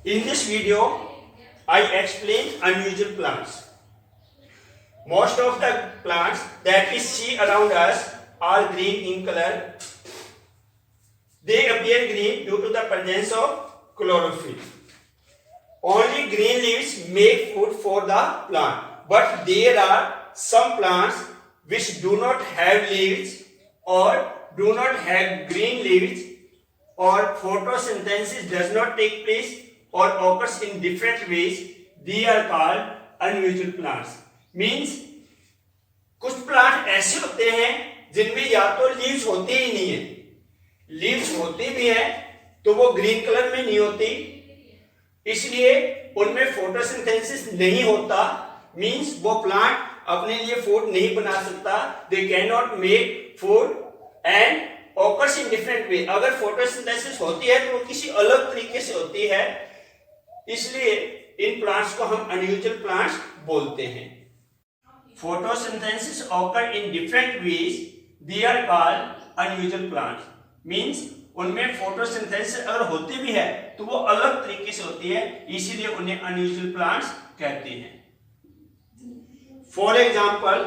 In this video, I explain unusual plants. Most of the plants that we see around us are green in color. They appear green due to the presence of chlorophyll. Only green leaves make food for the plant, but there are some plants which do not have leaves or do not have green leaves, or photosynthesis does not take place or occurs in different ways. They are called unusual plants. Means कुछ plant ऐसे होते हैं जिनमें या तो leaves होती ही नहीं है, लीव्स होती भी है तो वो ग्रीन कलर में नहीं होती, इसलिए उनमें फोटोसिंथेसिस नहीं होता। मींस वो प्लांट अपने लिए फूड नहीं बना सकता, they can not make food and occurs in different way. अगर फोटोसिंथेसिस होती है तो वो किसी अलग तरीके से होती है, इसलिए इन प्लांट्स को हम अनयूजुअल प्लांट्स बोलते हैं। Photosynthesis occur in different ways, they are called unusual plants. Means उनमें फोटोसिंथेसिस अगर होती भी है तो वो अलग तरीके से होती है, इसीलिए उन्हें अनयूजुअल प्लांट्स कहते हैं। For example,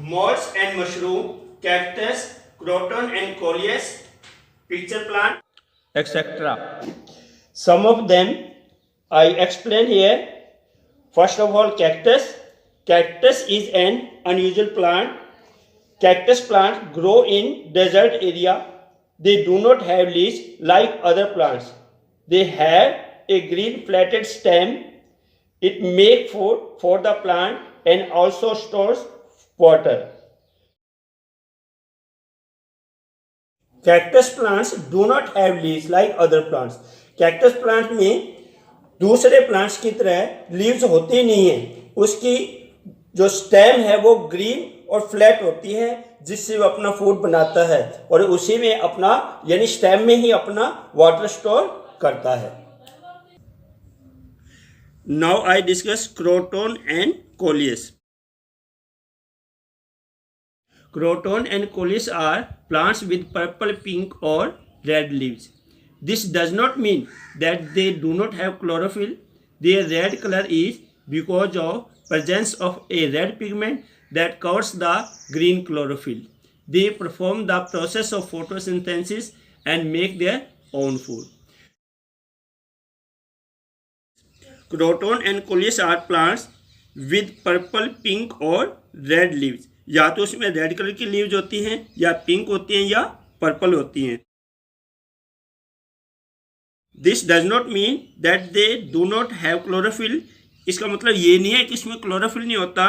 malls and mushroom, cactus, croton and coleus, pitcher plant, etc. Some of them I explain here. First of all, cactus. Cactus is an unusual plant. Cactus plants grow in desert area. They do not have leaves like other plants. They have a green flatted stem. It makes food for the plant and also stores water. Cactus plants do not have leaves like other plants. Cactus plant में दूसरे plants की तरह leaves होती नहीं है, उसकी जो stem है वो ग्रीन और फ्लैट होती है, जिससे वो अपना फूड बनाता है और उसी में अपना यानी स्टेम में ही अपना वाटर स्टोर करता है। Now I discuss croton and coleus. Croton and coleus are plants with purple, pink और red leaves. This does not mean that they do not have chlorophyll. Their red color is because of presence of a red pigment that covers the green chlorophyll. They perform the process of photosynthesis and make their own food. Croton and coleus are plants with purple, pink और red leaves. या तो उसमें red colour की leaves होती हैं, या pink होती हैं, या पर्पल होती हैं। This does not mean that they do not have chlorophyll. इसका मतलब ये नहीं है कि इसमें क्लोरोफिल नहीं होता।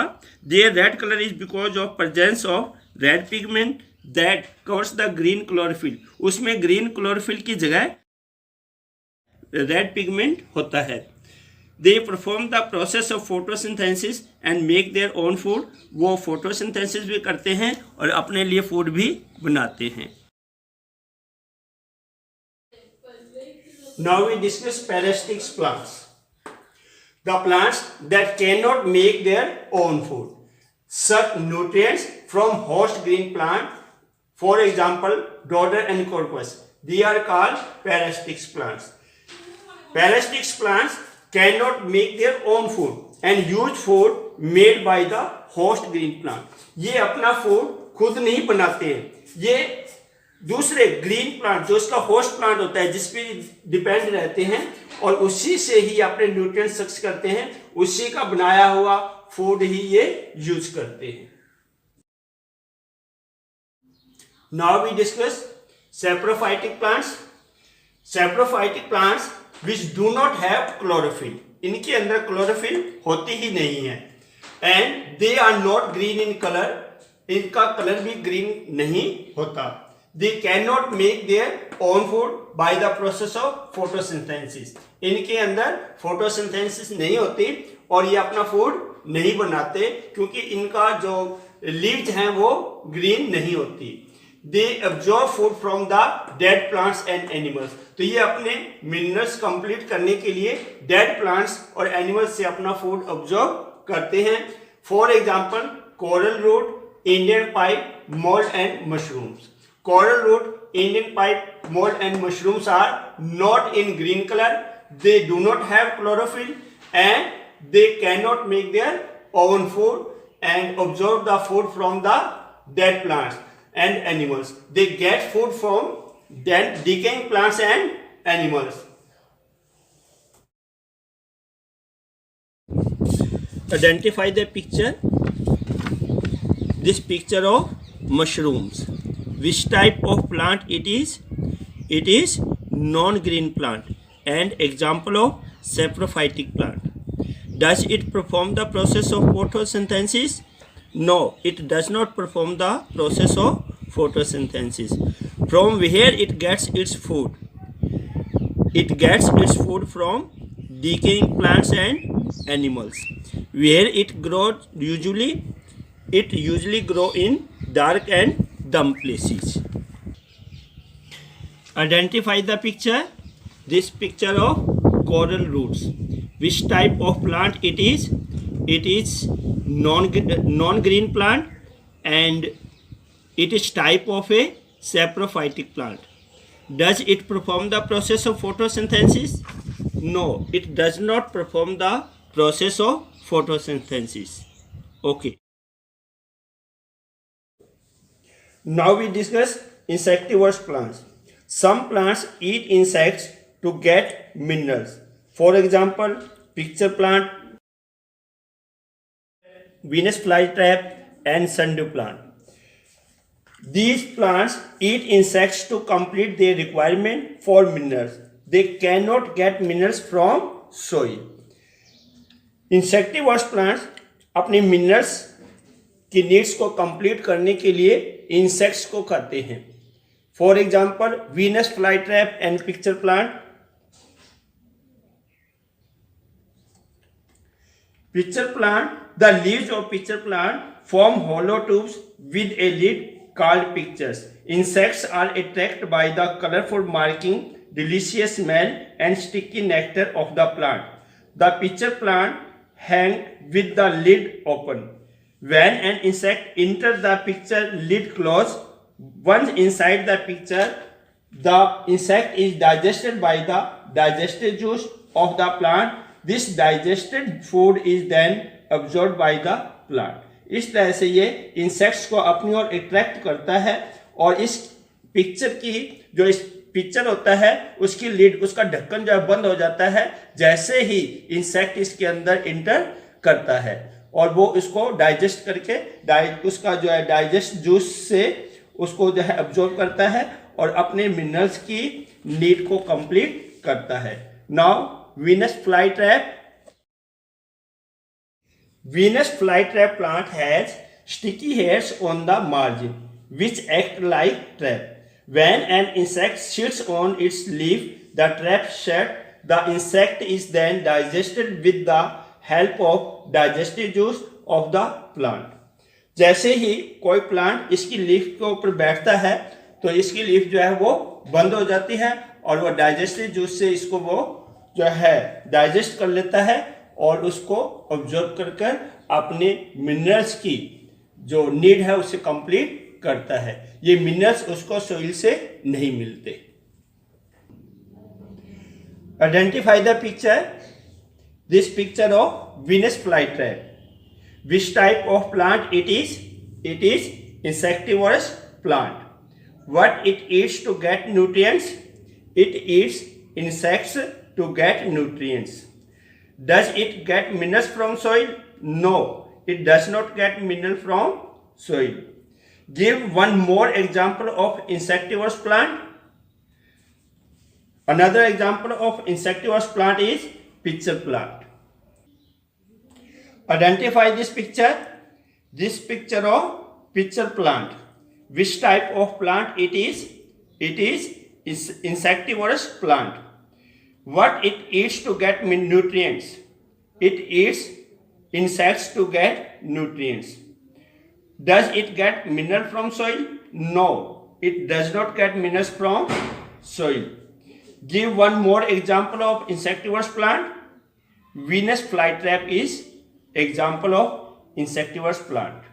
Their red color is because of presence of red pigment that covers the green chlorophyll. उसमें ग्रीन क्लोरोफिल की जगह रेड पिगमेंट होता है। They perform the process of photosynthesis and make their own food. वो photosynthesis भी करते हैं और अपने लिए फूड भी बनाते हैं। Now we discuss parasitic plants. The plants that cannot make their own food suck nutrients from host green plant. For example, dodder and crocus. They are called parasitic plants. Parasitic plants cannot make their own food and use food made by the host green plant. ये अपना food खुद नहीं बनाते हैं, ये दूसरे green plant जो इसका होस्ट प्लांट होता है जिस पे डिपेंड रहते हैं और उसी से ही अपने न्यूट्रिएंट्स सक्स करते हैं, उसी का बनाया हुआ फूड ही ये यूज करते हैं। Now we discuss saprophytic plants. Saprophytic plants which do not have chlorophyll, इनके अंदर क्लोरोफिल होती ही नहीं है, and they are not green in colour, इनका कलर भी ग्रीन नहीं होता। They cannot make their own food by the process of photosynthesis. इनके अंदर फोटोसिंथेसिस नहीं होती और ये अपना फूड नहीं बनाते क्योंकि इनका जो लीव्स हैं वो ग्रीन नहीं होती। They absorb food from the dead plants and animals. तो ये अपने मिनरल्स कंप्लीट करने के लिए डेड प्लांट्स और एनिमल्स से अपना फूड अब्जॉर्ब करते हैं। For example, coral root, Indian pipe, mould and mushrooms. Coral root, Indian pipe, mold and mushrooms are not in green color. they do not have chlorophyll and they cannot make their own food and absorb the food from the dead plants and animals. They get food from dead decaying plants and animals. Identify the picture. This picture of mushrooms. Which type of plant it is? It is non-green plant and example of saprophytic plant. Does it perform the process of photosynthesis? No, it does not perform the process of photosynthesis. From where it gets its food? It gets its food from decaying plants and animals. Where it grows usually? It usually grows in dark and damp places. Identify the picture. This picture of coral roots. Which type of plant it is? It is non-green plant and it is type of a saprophytic plant. Does it perform the process of photosynthesis? No, it does not perform the process of photosynthesis. Okay. Now we discuss insectivorous plants. Some plants eat insects to get minerals. For example, picture plant, Venus flytrap and sundew plant. These plants eat insects to complete their requirement for minerals. They cannot get minerals from soil. Insectivores plants अपने minerals की needs को complete करने के लिए insects को खाते हैं. For example Venus flytrap and pitcher plant. Pitcher plant, the leaves of pitcher plant form hollow tubes with a lid called pictures. Insects are attracted by the colorful marking, delicious smell and sticky nectar of the plant. The pitcher plant hang with the lid open. When an insect enters the picture, lid close. Once inside the picture, the insect is digested by the digestive juice of the plant. This digested food is then absorbed by the plant. इस तरह से ये insects को अपनी ओर attract करता है और इस पिक्चर की जो इस पिक्चर होता है उसकी लीड, उसका ढक्कन जो है बंद हो जाता है जैसे ही इंसेक्ट इसके अंदर इंटर करता है और वो इसको डाइजेस्ट करके उसका जो है डाइजेस्ट जूस से उसको जो है अब्जॉर्ब करता है और अपने मिनरल्स की नीड को कंप्लीट करता है. Now Venus flytrap. Venus flytrap plant has sticky hairs on the margin which act like trap. When an insect sits on its leaf, the trap shut. The insect is then digested with the help of digestive juice of the plant. जैसे ही कोई plant इसकी leaf के ऊपर बैठता है तो इसकी leaf जो है वो बंद हो जाती है और वो डाइजेस्टिव जूस से इसको वो जो है डाइजेस्ट कर लेता है और उसको ऑब्जर्व कर अपने मिनरल्स की जो नीड है उसे कंप्लीट करता है. ये मिनरल्स उसको सोइल से नहीं मिलते. Identify the picture. This picture of Venus flytrap. Which type of plant it is? It is insectivorous plant. What it eats to get nutrients? It eats insects to get nutrients. Does it get minerals from soil? No, it does not get mineral from soil. Give one more example of insectivorous plant. Another example of insectivorous plant is pitcher plant. Identify this picture. This picture of pitcher plant. Which type of plant it is? It is insectivorous plant. What it eats to get nutrients? It eats insects to get nutrients. Does it get mineral from soil? No, it does not get minerals from soil. Give one more example of insectivorous plant. Venus flytrap is example of insectivorous plant.